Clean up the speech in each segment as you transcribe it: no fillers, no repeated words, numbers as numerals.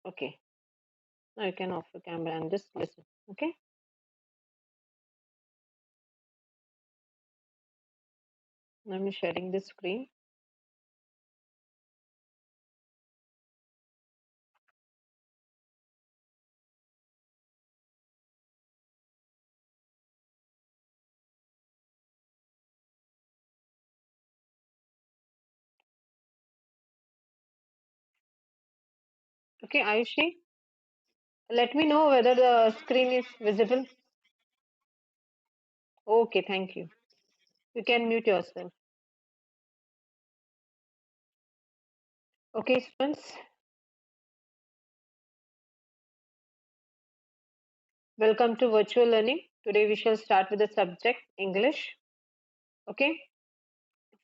Okay. Now you can off the camera and just listen. Okay. I'm sharing the screen. Okay, Ayushi, let me know whether the screen is visible. Okay, thank you. You can mute yourself. Okay, students, welcome to virtual learning. Today we shall start with the subject English. Okay,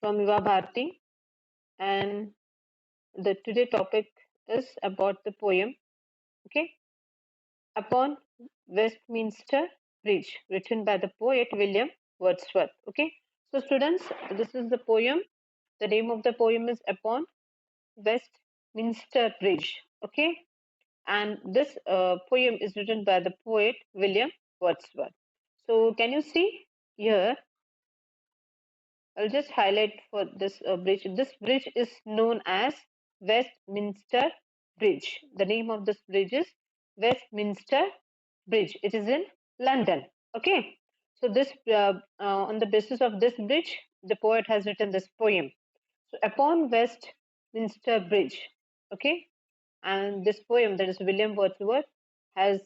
from Yuva Bharati, and the today topic is about the poem. Okay, upon Westminster Bridge, written by the poet William Wordsworth. Okay, so students, this is the poem. The name of the poem is Upon Westminster Bridge. Okay, and this poem is written by the poet William Wordsworth. So, can you see here? I'll just highlight for this bridge. This bridge is known as Westminster Bridge. The name of this bridge is Westminster Bridge. It is in London. Okay. So this on the basis of this bridge, the poet has written this poem. So upon Westminster Bridge. Okay. And this poem, that is William Wordsworth, has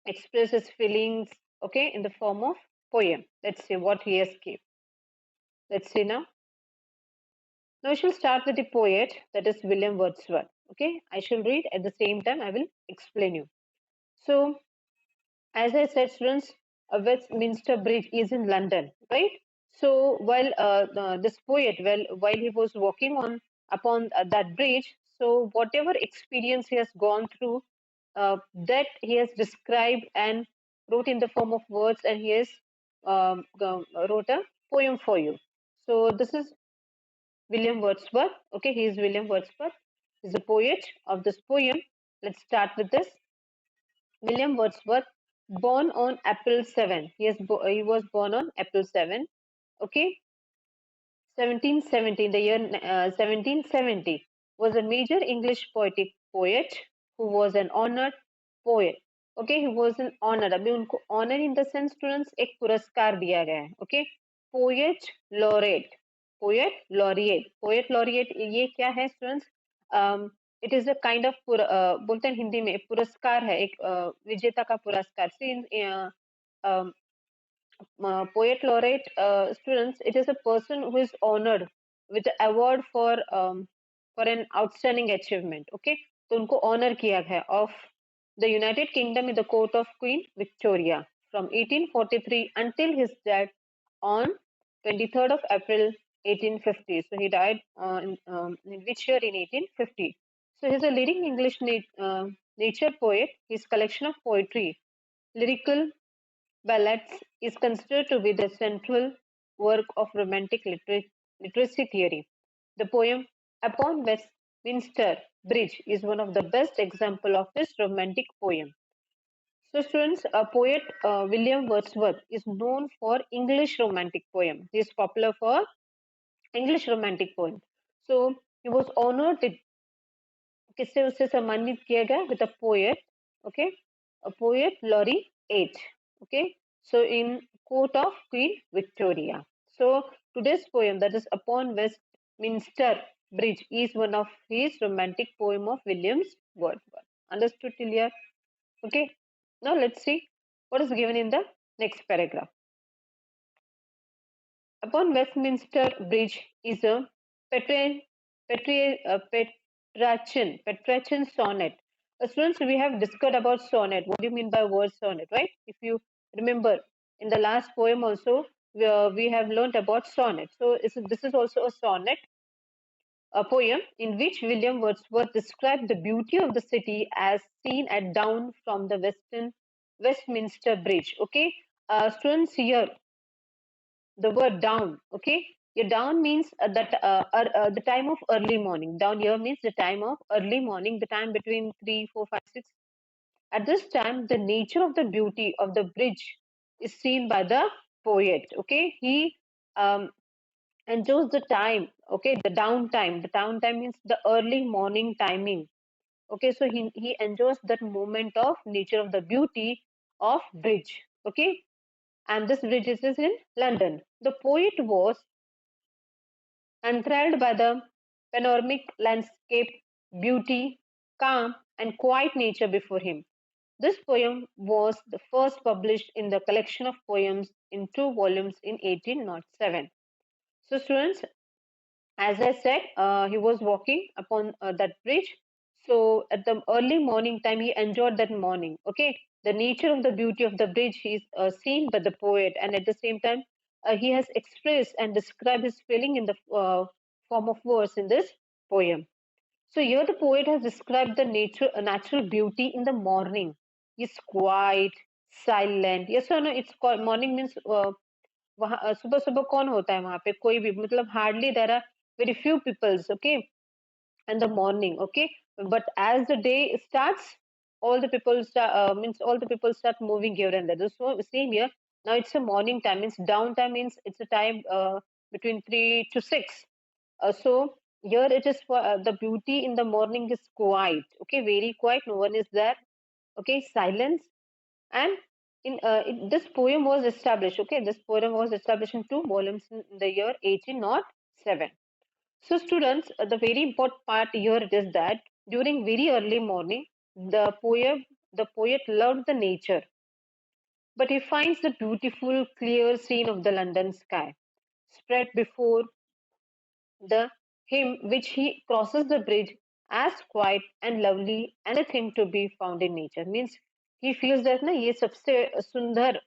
expressed his feelings. Okay, in the form of poem. Let's see what he has given. Let's see now. Now, I shall start with the poet, that is William Wordsworth. Okay, I shall read at the same time, I will explain you. So, as I said, students, Westminster Bridge is in London, right? So, while this poet, while he was walking on upon that bridge, so whatever experience he has gone through, that he has described and wrote in the form of words, and he has wrote a poem for you. So, this is William Wordsworth. Okay, he is William Wordsworth. He's a poet of this poem. Let's start with this. William Wordsworth, born on April 7. He was born on April 7. Okay, 1770. The year 1770 was a major English poetic poet who was an honored poet. Okay, he was an honored. अभी उनको honor in the sense students एक पुरस्कार दिया गया है. Okay, poet laureate. Poet laureate ये क्या है students it is a kind of बोलते हैं हिंदी में पुरस्कार है एक विजेता का पुरस्कार poet laureate students, it is a person who is honored with the award for an outstanding achievement. Okay, तो उनको honor किया गया of the United Kingdom in the court of Queen Victoria from 1843 until his death on 23rd of April 1850. So he died in which year? In 1850. So he's a leading English nature poet. His collection of poetry, lyrical ballads, is considered to be the central work of Romantic literacy theory. The poem Upon Westminster Bridge is one of the best examples of this romantic poem. So, students, a poet William Wordsworth is known for English romantic poem. He is popular for English romantic poem. So, he was honored with किससे उसे सम्मानित किया गया with a poet, okay, a poet laureate, okay. So in court of Queen Victoria. So today's poem, that is Upon Westminster Bridge, is one of his romantic poem of William's Wordsworth. Understood till here? Okay. Now let's see what is given in the next paragraph. Upon Westminster Bridge is a Petrarch- Petrarchan sonnet. Students, we have discussed about sonnet. What do you mean by word sonnet, right? If you remember, in the last poem also, we have learned about sonnet. So this is also a sonnet, a poem in which William Wordsworth described the beauty of the city as seen at dawn from the Westminster Bridge. Okay, students, here the word down. Okay, Your dawn means the time of early morning. Dawn here means the time of early morning, the time between 3, 4, 5, 6. At this time, the nature of the beauty of the bridge is seen by the poet. Okay, he um, enjoys the time. Okay, the downtime. The downtime means the early morning timing. Okay, so he enjoys that moment of nature of the beauty of bridge. Okay, and this bridge is in London. The poet was enthralled by the panoramic landscape, beauty, calm, and quiet nature before him. This poem was the first published in the collection of poems in 2 volumes in 1807. So, students, as I said, he was walking upon that bridge. So, at the early morning time, he enjoyed that morning. Okay, the nature of the beauty of the bridge is seen by the poet, and at the same time, he has expressed and described his feeling in the form of verse in this poem. So here the poet has described the natural beauty in the morning. It's quiet, silent. Yes or no? It's called morning means वहाँ सुबह सुबह कौन होता है वहाँ पे कोई भी मतलब hardly there are very few peoples, okay, in the morning, okay. But as the day starts, all the people start means all the people start moving here and there. So same here. Now it's a morning time. Means downtime means it's a time between 3 to 6. So here it is for the beauty in the morning is quiet. Okay, very quiet. No one is there. Okay, silence. And this poem was established. Okay, this poem was established in 2 volumes in the year 1807. So students, the very important part here it is that during very early morning, the poet loved the nature, but he finds the beautiful, clear scene of the London sky spread before the him which he crosses the bridge as quiet and lovely anything to be found in nature. Means he feels that ना ये सबसे सुंदर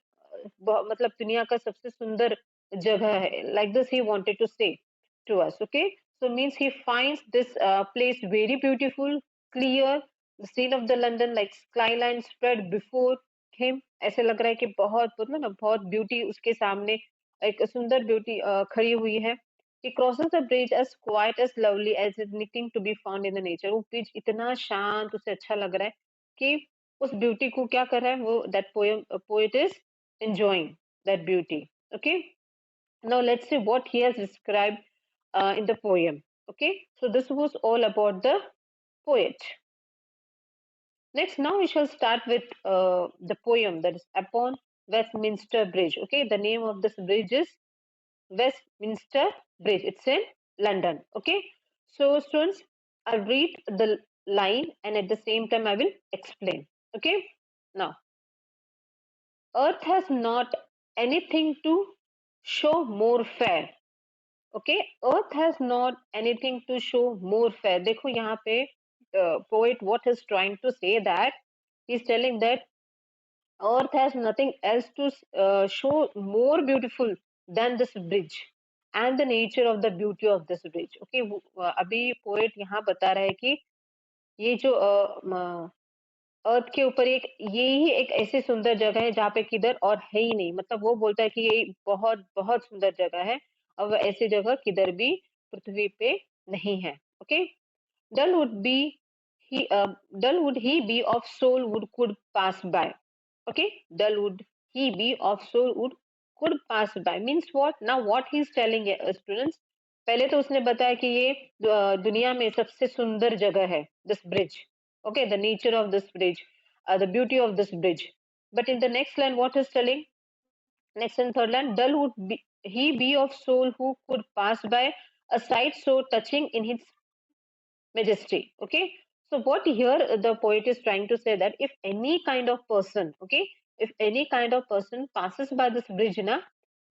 मतलब दुनिया का सबसे सुंदर जगह है. Like this he wanted to say to us. Okay, so means he finds this place very beautiful, clear, the scene of the London like skyline spread before him. ऐसे लग रहा है कि बहुत मतलब ना बहुत ब्यूटी उसके सामने एक सुंदर ब्यूटी खड़ी हुई है. He crosses the bridge as quiet as lovely as anything to be found in the nature. वो ब्रिज इतना शांत उसे अच्छा लग रहा है कि उस ब्यूटी को क्या कर रहा है वो that poet is enjoying that beauty. Okay, now let's see what he has described in the poem. Okay, so this was all about the poet. Next, now we shall start with the poem that is upon Westminster Bridge. Okay, the name of this bridge is Westminster Bridge. It's in London. Okay. So, students, I'll read the line and at the same time I will explain. Okay. Now, Earth has not anything to show more fair. Okay. Earth has not anything to show more fair. देखो यहाँ पे poet what is trying to say that he's telling that Earth has nothing else to show more beautiful than this bridge and the nature of the beauty of this bridge. Okay, अभी poet यहाँ बता रहा है कि ये जो अर्थ के ऊपर एक ये ही एक ऐसी सुंदर जगह है जहाँ पे किधर और है ही नहीं. मतलब वो बोलता है कि ये बहुत बहुत सुंदर जगह है और वो ऐसी जगह किधर भी पृथ्वी पे नहीं है. Okay, dull would be dull would he be of soul would could pass by. Okay, dull would he be of soul would could pass by means what? Now what he is telling students, पहले तो उसने बताया कि ये दुनिया में सबसे सुंदर जगह है this bridge. Okay, the nature of this bridge, the beauty of this bridge. But in the next line, what is telling? Next and third line, dull would be he be of soul who could pass by a sight so touching in its majesty. Okay, so what here the poet is trying to say that if any kind of person, okay, if any kind of person passes by this bridge na,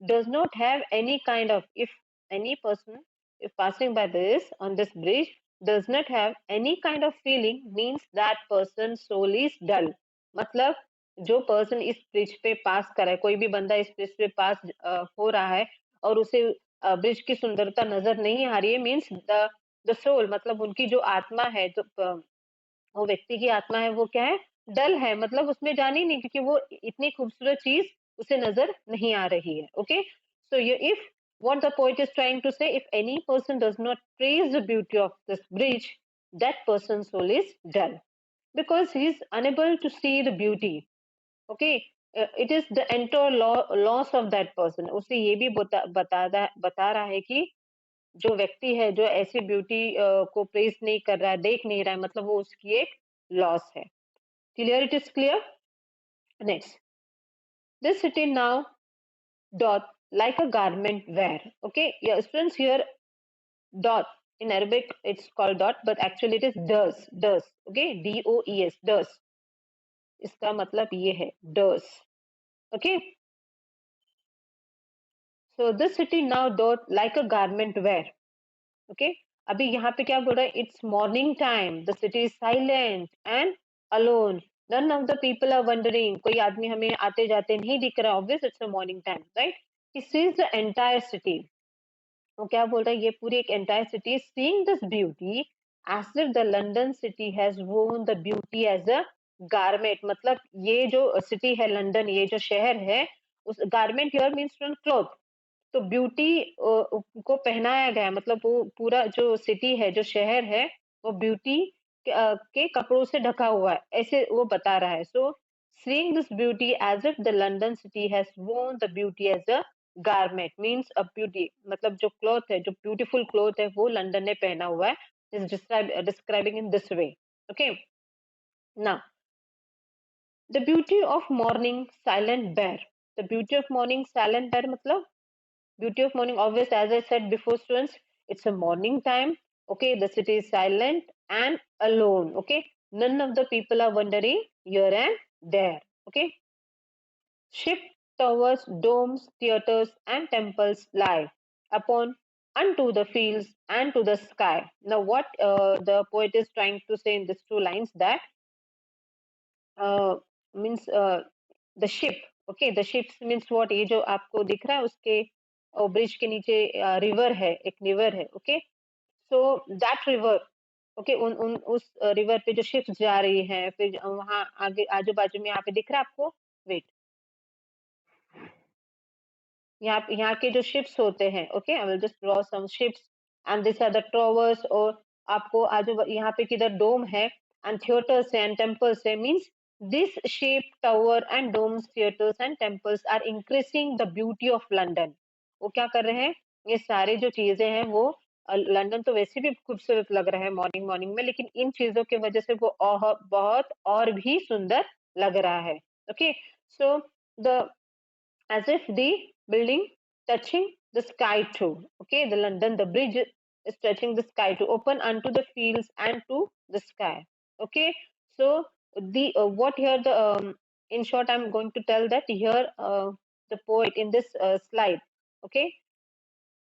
does not have any kind of, if any person if passing by this on this bridge does not have any kind of feeling means that person's soul is dull. मतलब जो person इस bridge पे पास कर रहा है, कोई भी बंदा इस ब्रिज पे पास हो रहा है और उसे ब्रिज की सुंदरता नजर नहीं आ रही है मीन्स द सोल मतलब उनकी जो आत्मा है जो वो व्यक्ति की आत्मा है वो क्या है डल है. मतलब उसमें जान ही नहीं क्योंकि वो इतनी खूबसूरत चीज उसे नजर नहीं आ रही है. ओके, सो ये if what the poet is trying to say, if any person does not praise the beauty of this bridge, that person's soul is dull because he is unable to see the beauty. Okay, it is the entire loss of that person. उसे ये भी बता रहा है कि जो व्यक्ति है जो ऐसी ब्यूटी को प्रेस नहीं कर रहा है, देख नहीं रहा है, मतलब वो उसकी एक लॉस है. Clear? It is clear. Next, this city now doth like a garment wear. Okay, yeah, students, here dot in Arabic it's called dot, but actually it is does. Okay, DOES, does. इसका मतलब ये है does. Okay, so this city now doth like a garment wear. Okay, अभी यहाँ पे क्या बोल रहा है? It's morning time. The city is silent and alone. None of the people are wandering. कोई आदमी हमें आते जाते नहीं दिख रहा. Obvious, it's a morning time, right? He sees the entire city. वो क्या बोल रहा है? ये पूरी एक entire city is seeing this beauty as if the London city has worn the beauty as a garment. मतलब ये जो city है लंदन, ये जो शहर है, उस garment here means cloth. तो ब्यूटी को पहनाया गया, मतलब वो पूरा जो सिटी है, जो शहर है, वो ब्यूटी के कपड़ों से ढका हुआ है, ऐसे वो बता रहा है. So seeing this beauty as if the London city has worn the beauty as a garment means a beauty, मतलब जो क्लॉथ है, जो ब्यूटीफुल क्लॉथ है, वो लंदन ने पहना हुआ है. Is describing in this way. Okay, now the beauty of morning silent bare. The beauty of morning silent bare मतलब beauty of morning, obvious, as I said before, students, it's a morning time. Okay, the city is silent and alone. Okay, none of the people are wandering here and there. Okay, ship towers, domes, theaters and temples lie upon unto the fields and to the sky. Now what the poet is trying to say in these two lines, that means the ship. Okay, the ships means what? ये जो आपको दिख रहा है उसके bridge के नीचे river है, एक रिवर है. Okay, so that river, okay, उन उन उस रिवर पे जो शिप्स जा रही हैं, फिर वहां आगे आजू बाजू में यहाँ पे दिख रहा है आपको. वेट, यहाँ के जो शिप्स होते हैं. Okay, I will just draw some ships and this are the towers. और आपको यहाँ पे किधर डोम है एंड थिएटर्स है एंड टेम्पल्स है. Means this ship tower and domes theatres and temples are increasing the beauty of London. वो क्या कर रहे हैं? ये सारे जो चीजें हैं वो लंदन तो वैसे भी खूबसूरत लग रहा है मॉर्निंग मॉर्निंग में, लेकिन इन चीजों की वजह से वो बहुत और भी सुंदर लग रहा है. Okay, so the as if the building touching the sky too. Okay, the London, the bridge is touching the sky to open unto the fields and to the sky. Okay, so the what here the in short I'm going to tell that here the poet in this slide. Okay,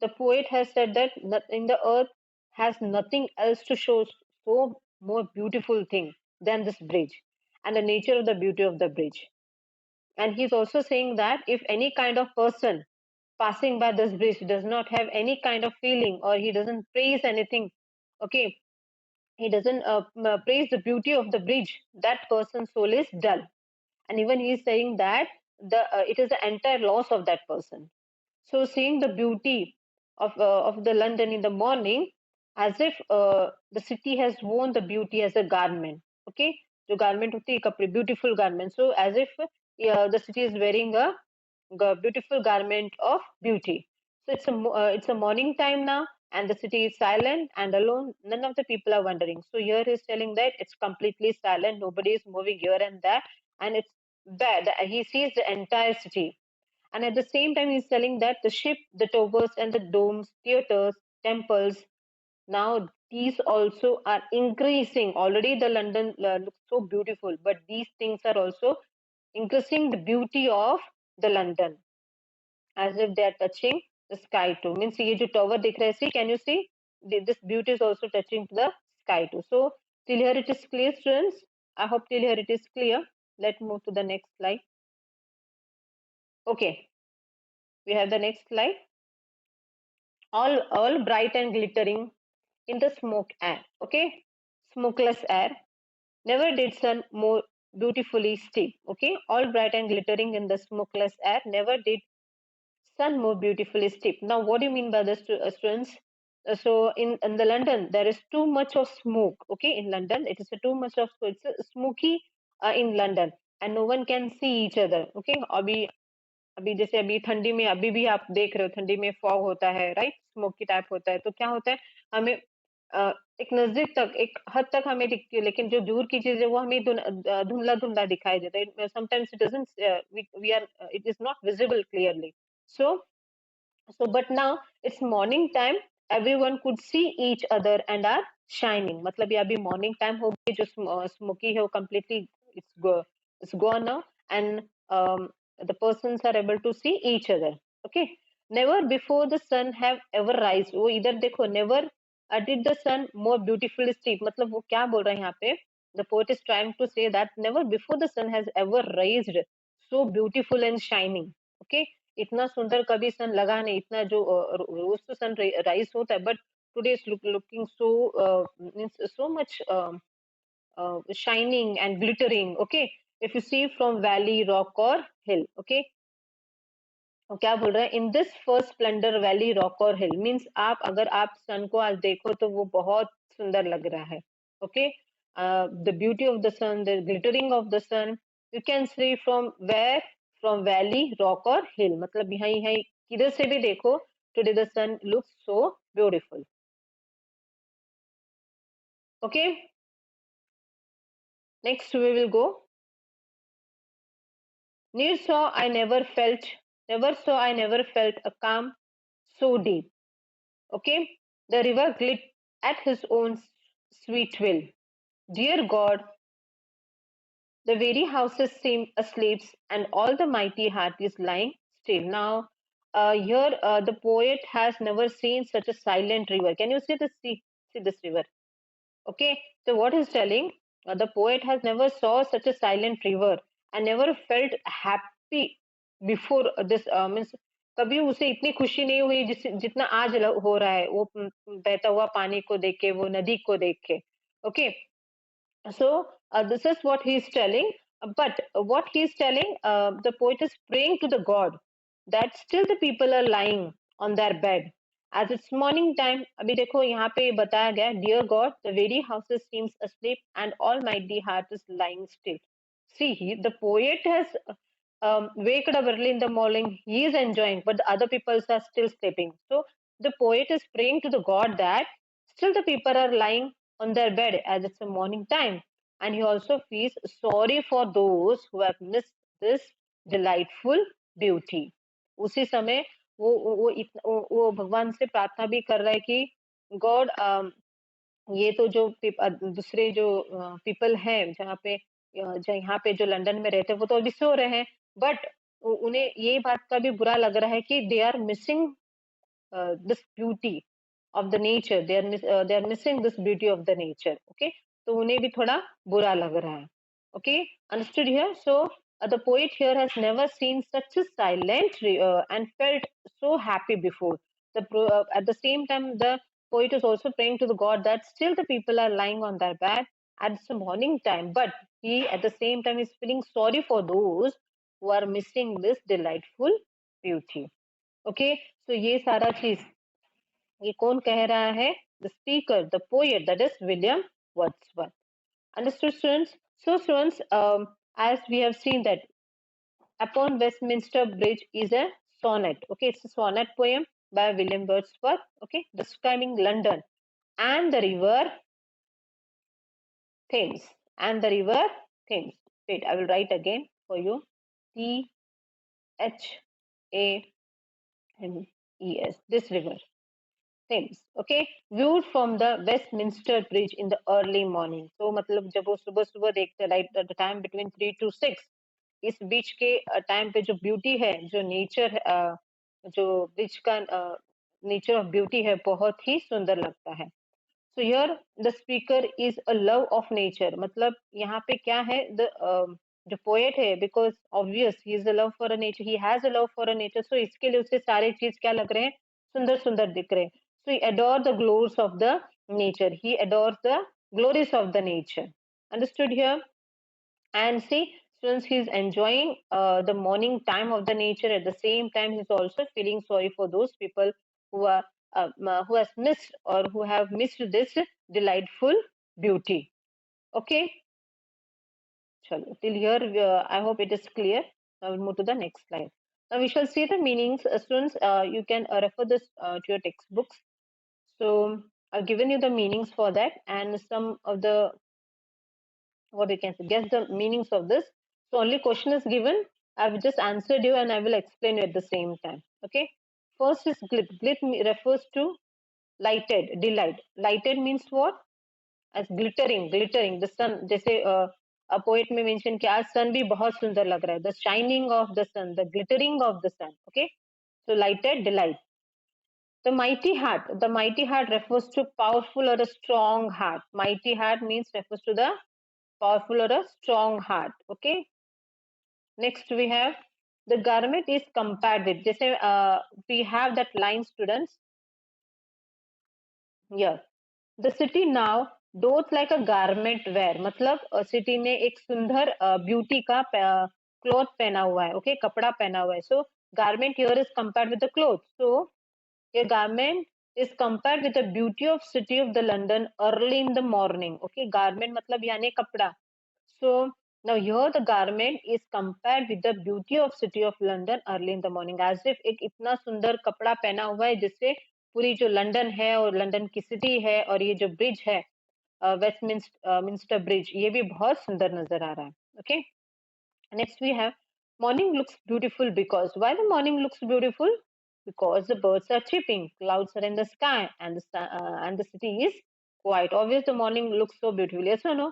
the poet has said that in the earth has nothing else to show so more beautiful thing than this bridge and the nature of the beauty of the bridge. And he's also saying that if any kind of person passing by this bridge does not have any kind of feeling, or he doesn't praise anything, okay, he doesn't praise the beauty of the bridge, that person's soul is dull. And even he is saying that it is the entire loss of that person. So seeing the beauty of the London in the morning, as if the city has worn the beauty as a garment. Okay, जो garment होती है कपड़े, beautiful garment. So as if the city is wearing a beautiful garment of beauty. So it's a morning time now, and the city is silent and alone. None of the people are wandering. So here he's telling that it's completely silent. Nobody is moving here and there, and it's bad. He sees the entire city. And at the same time, he's telling that the ship, the towers, and the domes, theaters, temples, now these also are increasing. Already the London looks so beautiful, but these things are also increasing the beauty of the London as if they are touching the sky too. Means ये जो tower दिख रहा है, see, can you see? This beauty is also touching the sky too. So till here it is clear, students. I hope till here it is clear. Let's move to the next slide. Okay, we have the next slide. All bright and glittering in the smoke air. Okay, smokeless air. Never did sun more beautifully steep. Okay, all bright and glittering in the smokeless air. Never did sun more beautifully steep. Now, what do you mean by this, students? So in the London, there is too much of smoke. Okay, in London, it is too much of, so it's smoky in London, and no one can see each other. Okay, अभी अभी जैसे अभी ठंडी में अभी भी आप देख रहे हो, ठंडी में फॉग होता है, राइट, स्मोकी टाइप होता है, तो क्या होता है, हमें एक नजदीक तक, एक हद तक हमें दिखती है, लेकिन जो दूर की चीज है वो हमें धुंधला धुंधला दिखाई देता है, sometimes it doesn't, we are, it is not visible clearly. So but now it's morning time, everyone could see each other and are shining. मतलब ये अभी morning time हो गई, जो smoky है वो completely it's gone now, and the persons are able to see each other. Okay, never before the sun have ever rise. वो इधर देखो, never did the sun more beautifully steep. मतलब वो क्या बोल रहे हैं यहाँ पे, the poet is trying to say that never before the sun has ever raised so beautiful and shining. Okay, इतना सुंदर कभी सन लगा नहीं, इतना जो रोज तो सन राइज होता है, but today is looking so means so much shining and glittering. Okay, if you see from valley, rock or hill. Okay, तो क्या बोल रहा है, in this first Splendor valley rock or hill, means आप अगर आप सन को आज देखो तो वो बहुत सुंदर लग रहा है. Okay, the beauty of the sun, the glittering of the sun, you can see from where, from valley, rock or hill, मतलब यहाँ यहाँ किधर से भी देखो, today the sun looks so beautiful. Okay, next we will go. Never saw I never felt, never saw I never felt a calm so deep. Okay, the river glit at his own sweet will. Dear God, the very houses seem asleep, and all the mighty heart is lying still. Now, here the poet has never seen such a silent river. Can you see this? See this river? Okay, so what he's telling, the poet has never saw such a silent river and never felt happy before this. Means कभी उसे इतनी खुशी नहीं हुई जितना आज हो रहा है, वो बहता हुआ पानी को देख के, वो नदी को देख के. Okay, so this is what he is telling. But what he is telling, the poet is praying to the God that still the people are lying on their bed. As it's morning time, अभी देखो यहाँ पे बताया गया, dear God, the very houses seems asleep and almighty heart is lying still. See, the poet has waked up early in the morning. He is enjoying, but the other people are still sleeping. So the poet is praying to the God that still the people are lying on their bed as it's a morning time. And he also feels sorry for those who have missed this delightful beauty. उसी समय वो भगवान से प्रार्थना भी कर रहा है कि गॉड, ये तो जो दूसरे जो पीपल हैं जहाँ पे यहाँ पे जो लंदन में रहते हैं वो तो अभी सो रहे हैं, बट उन्हें ये बात का भी बुरा लग रहा है कि they are missing this beauty of the nature, they are missing this beauty of the nature. Okay, तो उन्हें भी थोड़ा बुरा लग रहा है. Okay, understood here? So the poet here has never seen such a silent and felt so happy before. At the same time, the poet is also praying to the God that still the people are lying on their bed at the morning time, but he at the same time is feeling sorry for those who are missing this delightful beauty. Okay, so ये सारा चीज ये कौन कह रहा है, the speaker, the poet, that is William Wordsworth. Understood students? So students, as we have seen that upon Westminster Bridge is a sonnet. Okay, it's a sonnet poem by William Wordsworth. Okay, describing London and the river Thames, and the river Thames. Wait, I will write again for you. Thames, this river Thames. Okay, viewed from the Westminster Bridge in the early morning. So मतलब जब वो सुबह सुबह देखते, right at the time between 3 to 6, इस बीच के time पे जो ब्यूटी है, जो नेचर, जो ब्रिज का नेचर ऑफ ब्यूटी है, बहुत ही सुंदर लगता है. So here the speaker is a love of nature. मतलब यहाँ पे क्या है, द जो पोएट है, because obvious he is a love for a nature, he has a love for a nature, so इसके लिए उसे सारे चीज क्या लग रहे हैं, सुंदर सुंदर दिख रहे हैं. So he adore the glories of the nature, he adores the glories of the nature. Understood here? And see, Since he's enjoying the morning time of the nature, at the same time he's also feeling sorry for those people who are who has missed or who have missed this delightful beauty. Okay, chalo. Till here, I hope it is clear. Now we'll move to the next slide. Now we shall see the meanings. Students, you can refer this to your textbooks. So I've given you the meanings for that and some of the what we can say, guess the meanings of this. So only question is given. I've just answered you and I will explain you at the same time. Okay. First is glit. Refers to lighted, delight. Lighted means what? As glittering, glittering. The sun. जैसे a poet may mention कि आज sun भी बहुत सुंदर लग रहा है. The shining of the sun, the glittering of the sun. Okay. So lighted, delight. The mighty heart. The mighty heart refers to powerful or a strong heart. Mighty heart means refers to the powerful or a strong heart. Okay. Next we have the garment is compared with. जैसे we have that line, students. Yeah. The city now does like a garment wear. मतलब city ने एक सुंदर beauty का cloth पहना हुआ है. Okay, कपड़ा पहना हुआ है. So garment here is compared with the clothes. So a garment is compared with the beauty of city of the London early in the morning. Okay, garment मतलब यानी कपड़ा. So now here the garment is compared with the beauty of city of London early in the morning, as if एक इतना सुंदर कपड़ा पहना हुआ है जिससे पूरी जो लंदन है और लंदन की सिटी है और ये जो ब्रिज है वेस्टमिंस्टर ब्रिज ये भी बहुत सुंदर नजर आ रहा है. Okay. Next we have morning looks beautiful because why the morning looks beautiful? Because the birds are chirping, clouds are in the sky, and and the city is quiet. Obviously, the morning looks so beautiful. Yes or no?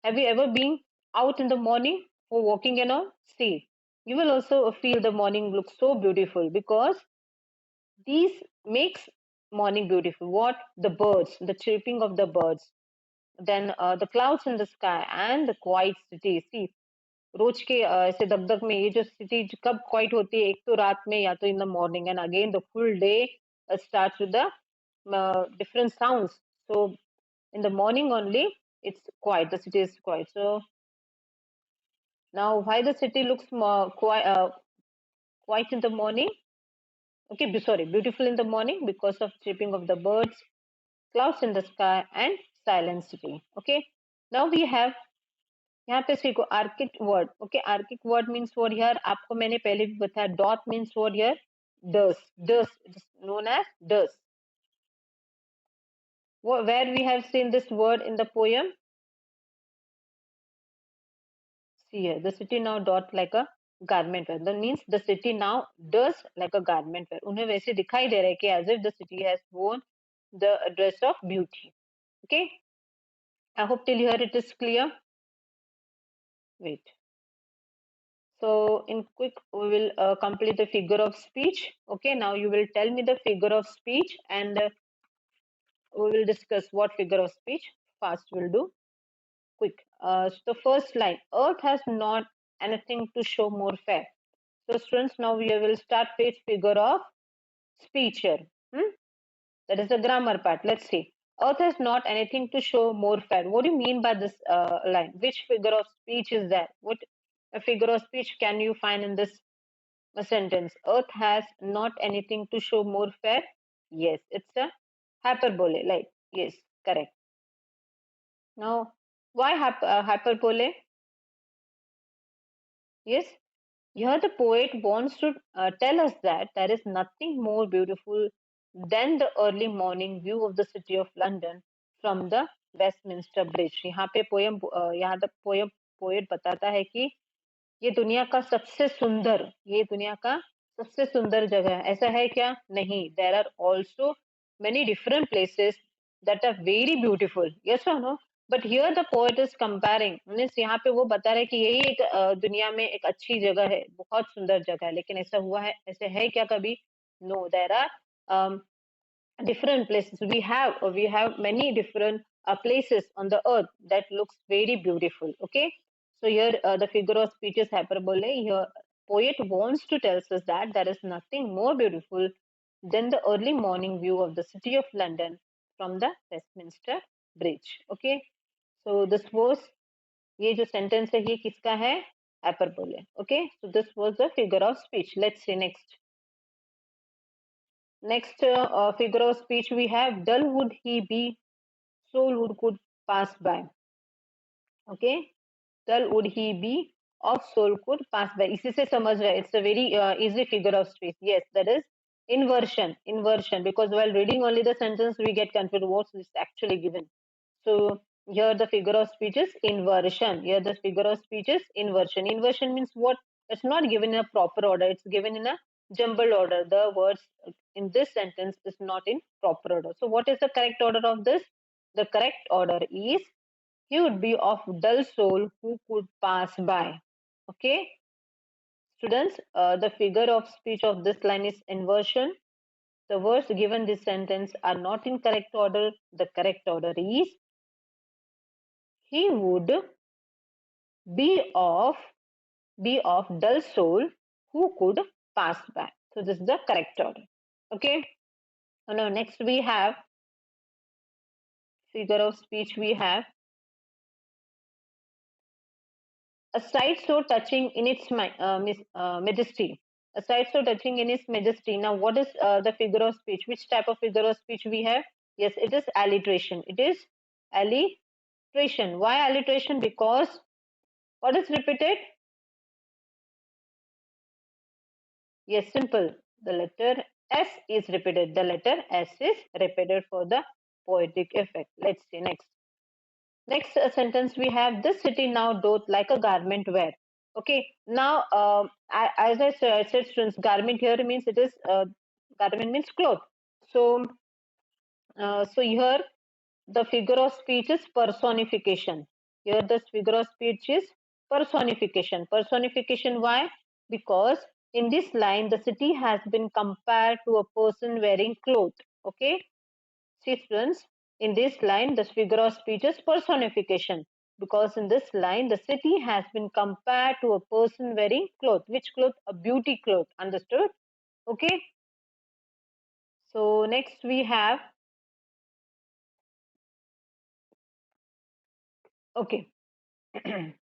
Have you ever been out in the morning for walking and all? See, you will also feel the morning looks so beautiful because these makes morning beautiful. What? The birds, the chirping of the birds, then the clouds in the sky and the quiet city. See, रोज के ऐसे दगदग में ये जो city कब quite होती है एक तो रात में या तो in the morning and again the full day starts with the different sounds. So in the morning only it's quiet, the city is quiet. So now why the city looks more quiet in the morning? Okay, sorry, beautiful in the morning because of chirping of the birds, clouds in the sky and silent city. Okay, now we have यहाँ पे सीखो archaic word. Okay, archaic word means word here आपको मैंने पहले भी बताया. Dot means word here does. Does known as does. Where we have seen this word in the poem? See here, the city now dot like a garment wear. That means the city now does like a garment wear. उन्हें वैसे दिखाई दे रहा है कि as if the city has worn the dress of beauty. Okay, I hope till here it is clear. Wait. So in quick, we will complete the figure of speech. Okay, now you will tell me the figure of speech and we will discuss what figure of speech fast will do. Quick. So first line, Earth has not anything to show more fair. So students, now we will start with figure of speech here. That is the grammar part. Let's see. Earth has not anything to show more fair. What do you mean by this line? Which figure of speech is that? What a figure of speech can you find in this a sentence? Earth has not anything to show more fair. Yes, it's a hyperbole. Like, yes, correct. Now, why hyperbole? Yes, here the poet wants to tell us that there is nothing more beautiful than the early morning view of the city of London from the Westminster Bridge. यहाँ पे poem यहाँ the poem poet बताता है कि ये दुनिया का सबसे सुंदर ये दुनिया का सबसे सुंदर जगह है. ऐसा है क्या? नहीं. There are also many different places that are very beautiful. Yes or no? But here the poet is comparing. Means यहाँ पे वो बता रहे हैं कि यही एक दुनिया में एक अच्छी जगह है, बहुत सुंदर जगह है. लेकिन ऐसा हुआ है, ऐसे है क्या कभी? No, there are different places. We have many different places on the earth that looks very beautiful. Okay, so here the figure of speech is hyperbole. Here poet wants to tell us that there is nothing more beautiful than the early morning view of the city of London from the Westminster Bridge. Okay, so this was ये जो sentence है ये किसका है? hyperbole. Okay, so this was the figure of speech. Let's see next. Next figure of speech we have, dull would he be, soul would could pass by. Okay, dull would he be, of soul could pass by. इसी से समझ रहे, it's a very easy figure of speech. Yes, that is inversion. Inversion, because while reading only the sentence we get confused what's this actually given. So here the figure of speech is inversion. Here the figure of speech is inversion. Inversion means what? It's not given in a proper order. It's given in a jumbled order. The words in this sentence is not in proper order. So what is the correct order of this? The correct order is, he would be of dull soul who could pass by. Okay, students, the figure of speech of this line is inversion. The words given this sentence are not in correct order. The correct order is, he would be of dull soul who could pass by. So this is the correct order. Okay. Now next we have figure of speech. We have a sight so touching in its majesty. A sight so touching in its majesty. Now what is the figure of speech? Which type of figure of speech we have? Yes, it is alliteration. It is alliteration. Why alliteration? Because what is repeated? Yes, simple. The letter S is repeated. The letter S is repeated for the poetic effect. Let's see next. Next sentence we have, this city now doth like a garment wear. Okay. Now, as I said, students, garment here means it is garment means cloth. So, so here the figure of speech is personification. Here the figure of speech is personification. Personification, why? Because in this line, the city has been compared to a person wearing clothes. Okay. See, students, in this line, the figure of speech is personification. Because in this line, the city has been compared to a person wearing clothes. Which cloth? A beauty cloth. Understood? Okay. So next we have, okay.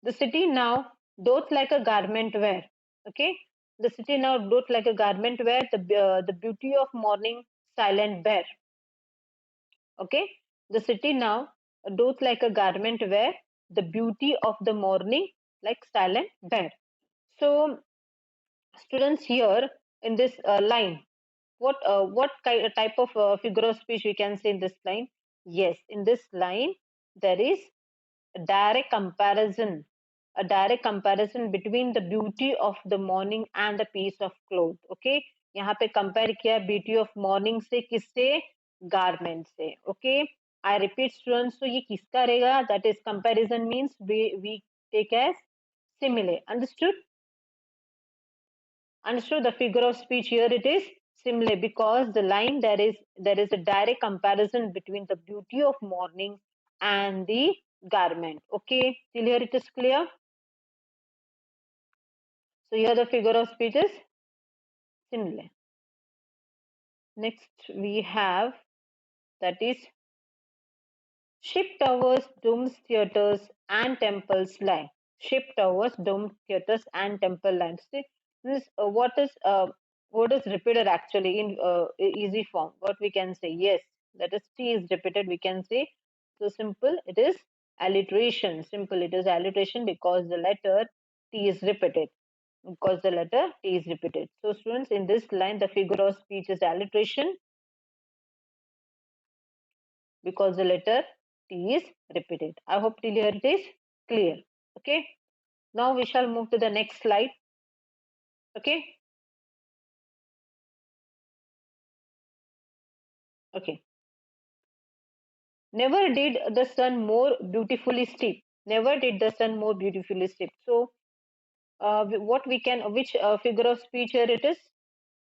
The city now doth like a garment wear. Okay, the city now doth like a garment wear, the beauty of morning silent bear. Okay, the city now doth like a garment wear, the beauty of the morning like silent bear. So students, here in this line, what type of figure of speech we can say in this line? Yes, in this line there is direct comparison, a direct comparison between the beauty of the morning and the piece of cloth. Okay, यहाँ पे compare किया beauty of morning से, किससे? Garment से. Okay, I repeat students, so ये किसका रहेगा? That is comparison means we take as simile. Understood? Understood? The figure of speech here it is simile, because the line there is a direct comparison between the beauty of morning and the garment. Okay, till here it is clear. So here the figure of speech is simile. Next we have, that is, ship towers, domes, theaters, and temples lie. Ship towers, domes, theaters, and temple lines. See, this what is repeated actually in easy form? What we can say? Yes, that is T is repeated. We can say, so simple. It is alliteration. Simple. It is alliteration because the letter T is repeated. Because the letter T is repeated. So students, in this line, the figure of speech is alliteration because the letter T is repeated. I hope till here it is clear. Okay. Now we shall move to the next slide. Okay. Okay. Never did the sun more beautifully steep. Never did the sun more beautifully steep. So, what we can, which figure of speech here it is?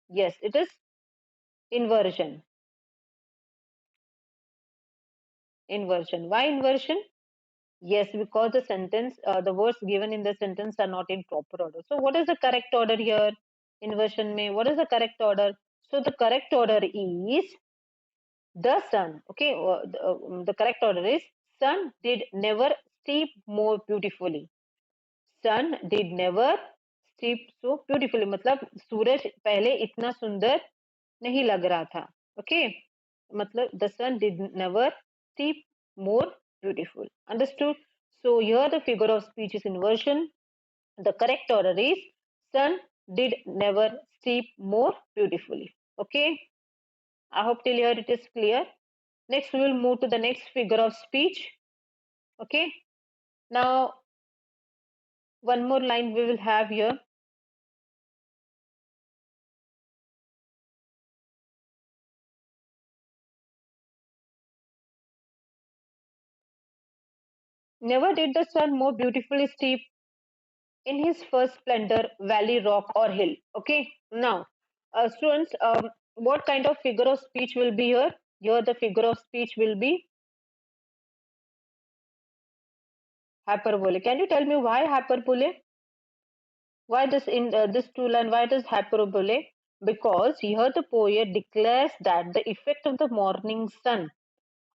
Yes, it is inversion. Inversion. Why inversion? Yes, because the words given in the sentence are not in proper order. So, what is the correct order here? Inversion mein, what is the correct order? So, the correct order is the sun. Okay, the correct order is sun did never steep more beautifully. sun did never steep so beautifully, मतलब सूरज पहले इतना सुंदर नहीं लग रहा था. Okay, मतलब the sun did never steep more beautiful. Understood? So here the figure of speech is inversion. The correct order is sun did never steep more beautifully. Okay, I hope till here it is clear. Next we will move to the next figure of speech. Okay, now one more line we will have here. Never did the sun more beautifully steep in his first splendor, valley, rock, or hill. Okay, now, students, what kind of figure of speech will be here? Here, the figure of speech will be hyperbole. Can you tell me why hyperbole? Why this in this two line? Why does hyperbole? Because here the poet declares that the effect of the morning sun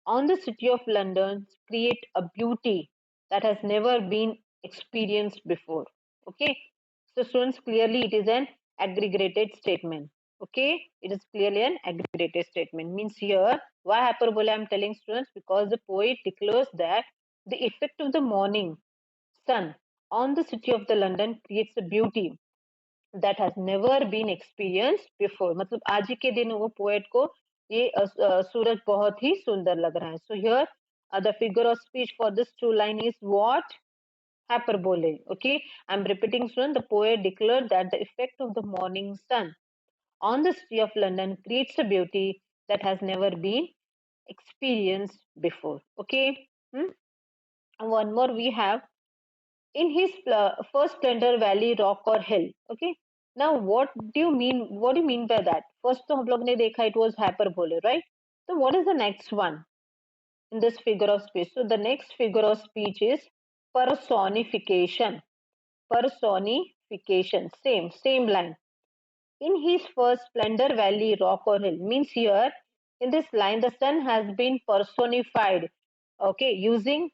on the city of London create a beauty that has never been experienced before. Okay, so students, clearly it is an aggregated statement. Okay, it is clearly an aggregated statement. Means here, why hyperbole I am telling students, because the poet declares that the effect of the morning sun on the city of the London creates a beauty that has never been experienced before. मतलब आज ही के दिन वो poet को ये सूरज बहुत ही सुंदर लग रहा है. So here the figure of speech for this two line is what? Hyperbole. Okay, I'm repeating student. The poet declared that the effect of the morning sun on the city of London creates a beauty that has never been experienced before. Okay. One more we have in his first splendor, valley, rock or hill. Okay, now what do you mean by that? First तो हम लोग ने देखा it was hyperbole, right? So what is the next one in this figure of speech? So the next figure of speech is personification. Personification, same line. In his first splendor, valley, rock or hill, means here in this line the sun has been personified, okay, using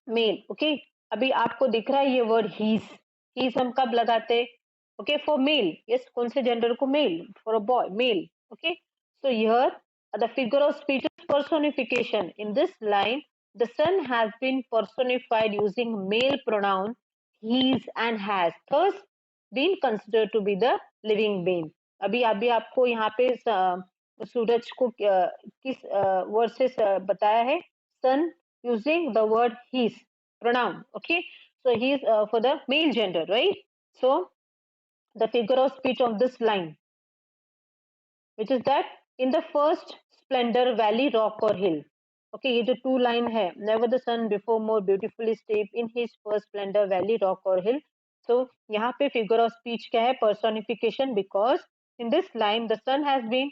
male. Okay, अभी आपको दिख रहा है ये word his हम कब लगाते? Okay, for male. Yes, कौन से जेंडर को? Male. For a boy, male. Okay, so here the figure of speech is personification. In this line the sun has been personified using male pronoun he's and has, thus been considered to be the living being. अभी अभी आपको यहाँ पे सूरज को किस word से बताया है? सन using the word his pronoun. Okay, so he's for the male gender, right? So the figure of speech of this line, which is that in the first splendor, valley, rock or hill. Okay, ये जो two line है, never the sun before more beautifully steep in his first splendor, valley, rock or hill. So यहाँ पे figure of speech क्या है? Personification, because in this line the sun has been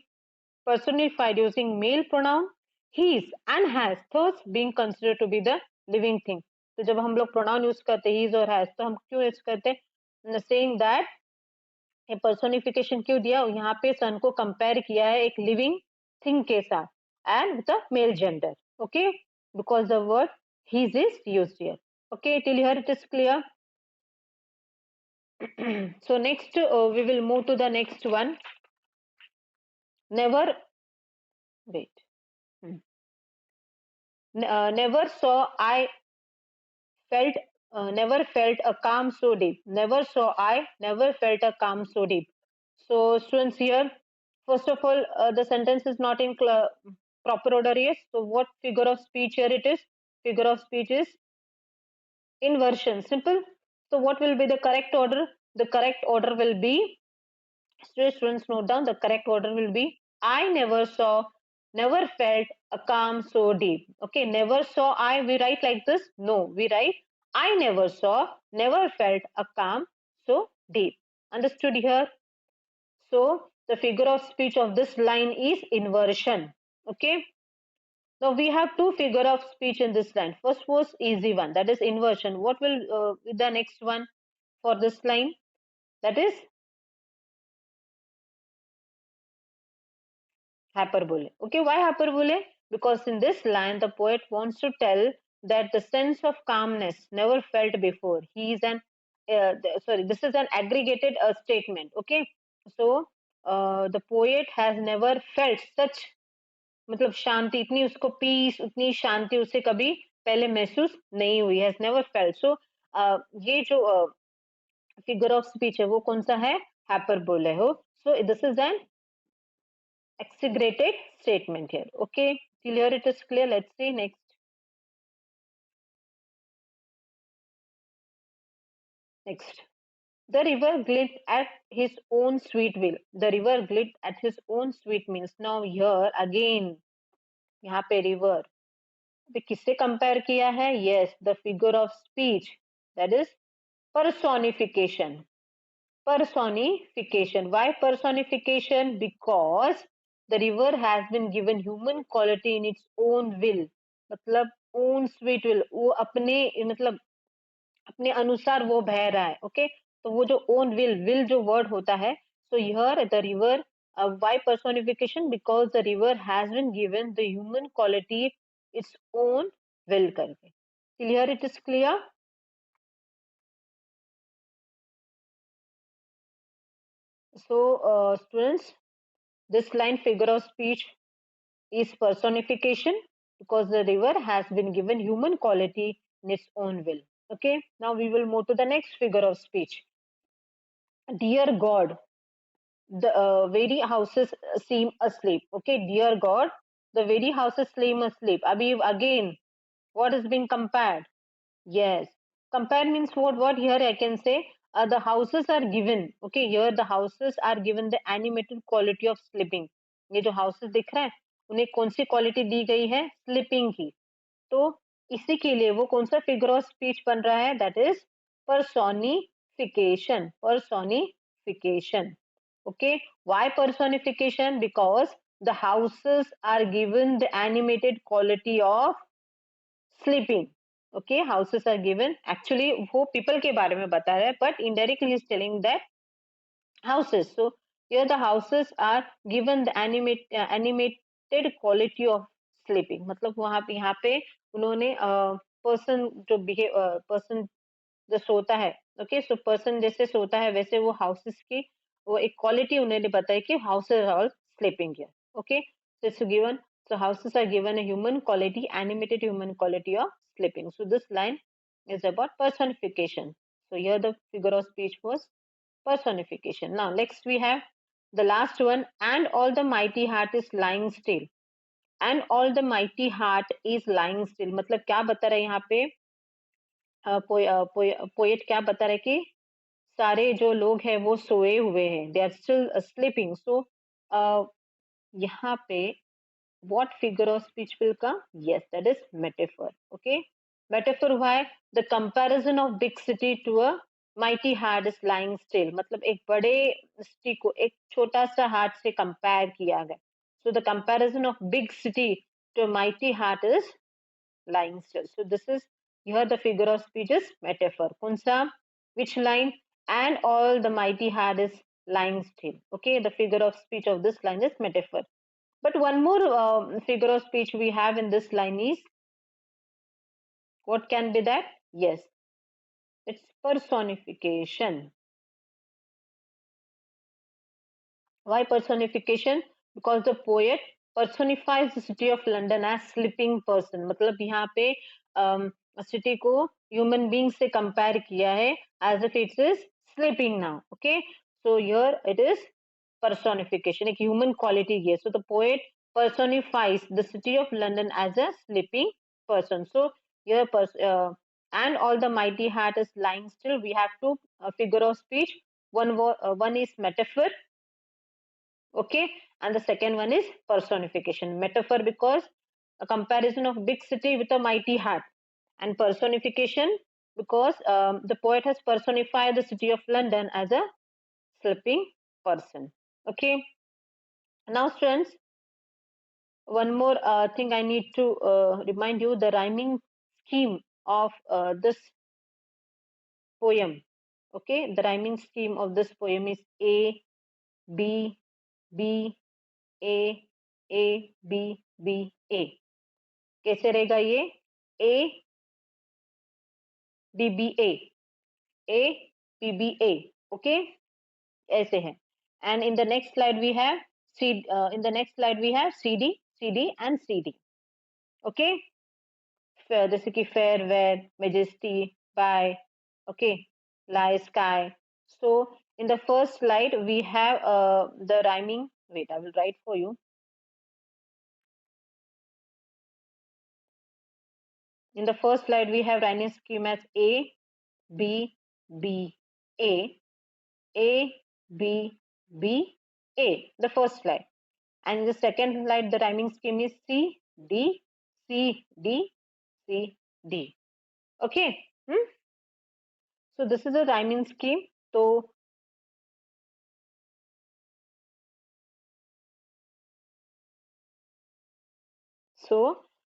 personified using male pronoun his and has, thus being considered to be the living thing. तो जब हम लोग pronoun use करते हैं his और has, तो हम क्यों use करते हैं? Saying that ये personification क्यों दिया? यहाँ पे सन को कंपेयर किया है एक लिविंग थिंग के साथ and with the male gender. Okay, because the word his is used here. Okay, till here it is clear. So next we will move to the next one. Never wait. Never saw I felt never felt a calm so deep. Never saw I never felt a calm so deep. So students, here first of all the sentence is not in proper order. Yes, so what figure of speech here it is? Figure of speech is inversion. Simple. So what will be the correct order? The correct order will be, students note down, the correct order will be I never saw, never felt a calm so deep. Okay, never saw I, we write like this? No, we write I never saw, never felt a calm so deep. Understood here? So the figure of speech of this line is inversion. Okay. Now we have two figure of speech in this line. First was easy one, that is inversion. What will be the next one for this line? That is hyperbole. Okay, why hyperbole? Because in this line, the poet wants to tell that the sense of calmness never felt before. He is an sorry, this is an aggregated statement. Okay, so the poet has never felt such, मतलब शांति, इतनी उसको piece, उतनी शांति उसे कभी पहले महसूस नहीं हुई, हैज नेवर फेल्ट। सो ये जो फिगर ऑफ स्पीच है वो कौन सा है, hyperbole हो। So this is an exaggerated statement here. Okay, till here it is clear. Let's see next. Next, the river glid at his own sweet will. The river glid at his own sweet means, now here again, यहाँ पे river अभी किससे compare किया है, yes, the figure of speech, that is personification. Personification. Why personification? Because the river has been given human quality in its own will. मतलब own sweet will, वो अपने मतलब अपने अनुसार वो बह रहा है। ओके, तो वो जो own will जो वर्ड होता है, so here the river, why personification? Because the river has been given the human quality its own will करके। Here it is clear. So students, this line figure of speech is personification because the river has been given human quality in its own will. Okay, now we will move to the next figure of speech. Dear God, the very houses seem asleep. Okay, dear God, the very houses seem asleep. Abhi, again, what is being compared? Yes. Compare means what? What here I can say? The houses are given. Okay, here the houses are given the animated quality of sleeping. ये जो houses दिख रहा है, उन्हें कौन सी quality दी गई है? Sleeping की. तो इसी के लिए वो कौन सा figure of speech बन रहा है? That is personification. Personification. Okay. Why personification? Because the houses are given the animated quality of sleeping. Okay, houses are given, actually वो people के बारे में बता रहा है, but indirectly he is telling that houses. So here the houses are given the animated quality of sleeping. मतलब वहाँ पे यहाँ पे उन्होंने person जो behave person जो सोता है, ओके, सो पर्सन जैसे सोता है वैसे वो हाउसेस की वो एक क्वालिटी उन्होंने बताई कि houses are sleeping here. Okay, so it's given, so houses are given a human quality, animated human quality of sleeping. So this line is about personification. So here the figure of speech was personification. Now next we have the last one, and all the mighty heart is lying still. And all the mighty heart is lying still, मतलब क्या बता रहे हैं यहाँ पे, poet क्या बता रहे हैं कि सारे जो लोग हैं वो सोए हुए हैं, दे आर स्टिल स्लीपिंग। सो यहाँ पे what figure of speech will come? Yes, that is metaphor. Okay, metaphor. Why? The comparison of big city to a mighty heart is lying still. मतलब एक बड़े city को एक छोटा सा हार्ट से compare किया गया। So the comparison of big city to a mighty heart is lying still. So this is here the figure of speech is metaphor. कौन सा? Which line? And all the mighty heart is lying still. Okay, the figure of speech of this line is metaphor. But one more figure of speech we have in this line is, what can be that? Yes, it's personification. Why personification? Because the poet personifies the city of London as sleeping person. मतलब यहाँ पे city को human being से compare किया है as if it is sleeping now. Okay, so here it is personification, एक human quality है. So the poet personifies the city of London as a sleeping person. So here and all the mighty heart is lying still. We have two figure of speech. One is metaphor. Okay, and the second one is personification. Metaphor because a comparison of big city with a mighty heart, and personification because the poet has personified the city of London as a sleeping person. Okay, now students, one more thing I need to remind you, the rhyming scheme of this poem. Okay, the rhyming scheme of this poem is A B B A A B B A. कैसे रहेगा ये? A D B A B B A. Okay, ऐसे है. And in the next slide we have in the next slide we have C D and C D. Okay, जैसे कि fair, where, majesty, by. Okay, lie, sky. So in the first slide we have the rhyming. Wait, I will write for you. In the first slide we have rhyming scheme as A B B A A B B A. The first slide. And in the second slide the rhyming scheme is C D C D C D. Okay. Hmm? So this is a rhyming scheme. So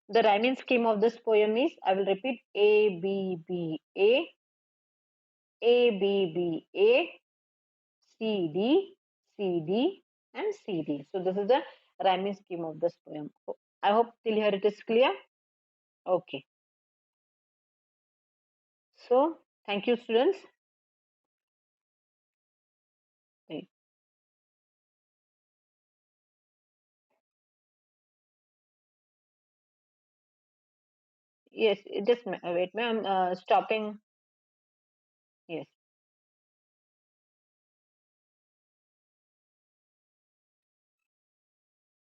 the rhyming scheme of this poem is, I will repeat, A B B A A B B A C D C D and C D. So this is the rhyming scheme of this poem. I hope till here it is clear. Okay. So thank you, students. Wait. Yes, just wait, ma'am. Stopping. Yes.